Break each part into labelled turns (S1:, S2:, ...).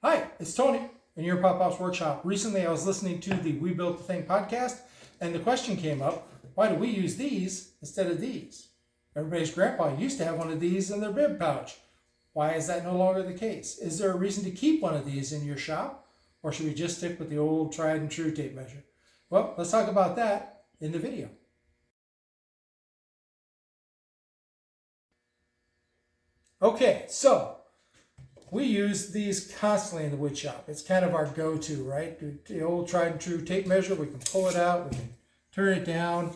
S1: Hi, it's Tony in your Pop-Pop's Workshop. Recently I was listening to the We Built the Thing podcast, and the question came up, why do we use these instead of these? Everybody's grandpa used to have one of these in their bib pouch. Why is that no longer the case? Is there a reason to keep one of these in your shop, or should we just stick with the old tried and true tape measure? Well, let's talk about that in the video. Okay, so we use these constantly in the wood shop. It's kind of our go-to, right? The old tried and true tape measure, we can pull it out, we can turn it down,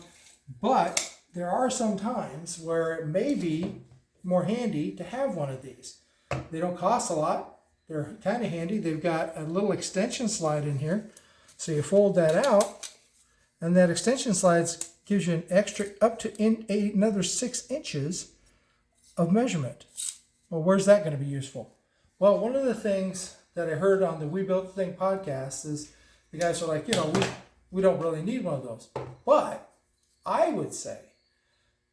S1: but there are some times where it may be more handy to have one of these. They don't cost a lot. They're kind of handy. They've got a little extension slide in here. So you fold that out, and that extension slide gives you an extra up to another 6 inches of measurement. Well, where's that going to be useful? Well, one of the things that I heard on the We Built the Thing podcast is the guys are like, we don't really need one of those. But I would say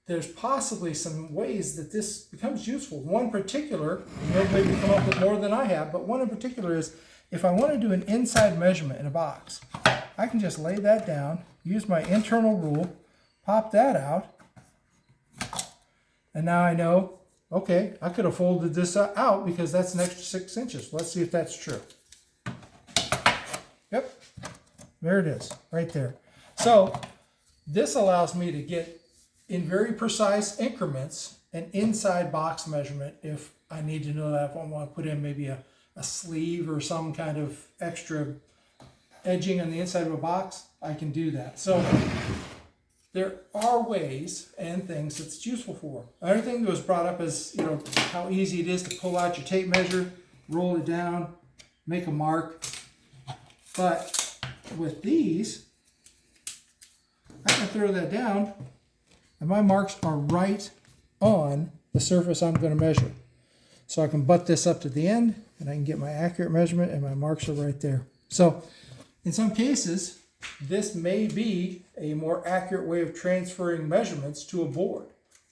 S1: there's possibly some ways that this becomes useful. One particular, you'll maybe come up with more than I have, but one in particular is if I want to do an inside measurement in a box, I can just lay that down, use my internal rule, pop that out, and now I know, okay, I could have folded this out because that's an extra 6 inches. Let's see if that's true. Yep, there it is, right there. So this allows me to get in very precise increments an inside box measurement if I need to know that if I want to put in maybe a sleeve or some kind of extra edging on the inside of a box, I can do that. So there are ways and things that's useful for. Another thing that was brought up is, how easy it is to pull out your tape measure, roll it down, make a mark. But with these, I can throw that down, and my marks are right on the surface I'm going to measure. So I can butt this up to the end, and I can get my accurate measurement, and my marks are right there. So in some cases, this may be a more accurate way of transferring measurements to a board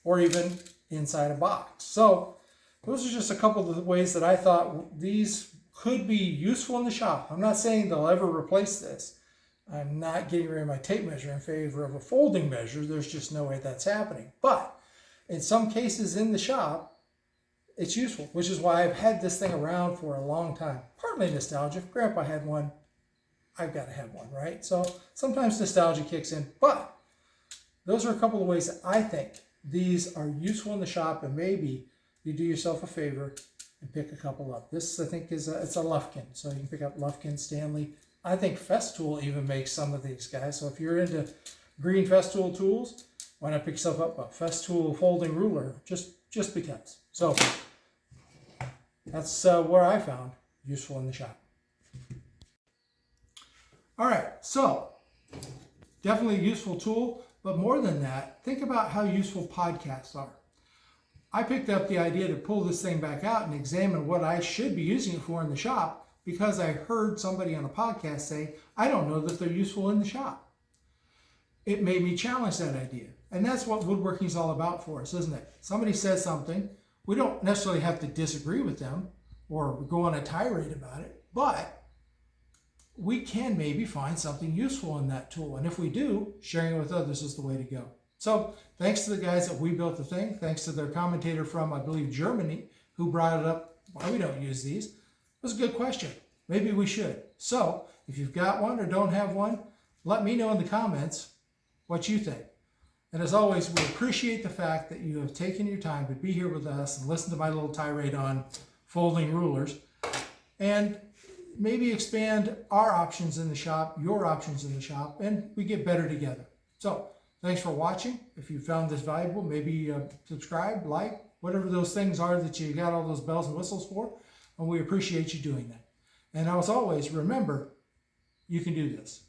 S1: or even inside a box. So those are just a couple of the ways that I thought these could be useful in the shop. I'm not saying they'll ever replace this. I'm not getting rid of my tape measure in favor of a folding measure. There's just no way that's happening. But in some cases in the shop, it's useful, which is why I've had this thing around for a long time. Partly nostalgia. If Grandpa had one, I've got to have one, right? So sometimes nostalgia kicks in, but those are a couple of ways that I think these are useful in the shop, and maybe you do yourself a favor and pick a couple up. This, I think, it's a Lufkin, so you can pick up Lufkin, Stanley. I think Festool even makes some of these guys. So if you're into green Festool tools, why not pick yourself up a Festool folding ruler, just because. So that's where I found useful in the shop. All right, so definitely a useful tool, but more than that, think about how useful podcasts are. I picked up the idea to pull this thing back out and examine what I should be using it for in the shop because I heard somebody on a podcast say, I don't know that they're useful in the shop. It made me challenge that idea. And that's what woodworking is all about for us, isn't it? Somebody says something, we don't necessarily have to disagree with them or go on a tirade about it, but we can maybe find something useful in that tool. And if we do, sharing it with others is the way to go. So thanks to the guys that We Built the Thing, thanks to their commentator from, I believe, Germany, who brought it up, why we don't use these. It was a good question. Maybe we should. So if you've got one or don't have one, let me know in the comments what you think. And as always, we appreciate the fact that you have taken your time to be here with us and listen to my little tirade on folding rulers. And maybe expand our options in the shop, your options in the shop, and we get better together. So thanks for watching. If you found this valuable, maybe subscribe, like, whatever those things are that you got all those bells and whistles for, and we appreciate you doing that. And as always, remember, you can do this.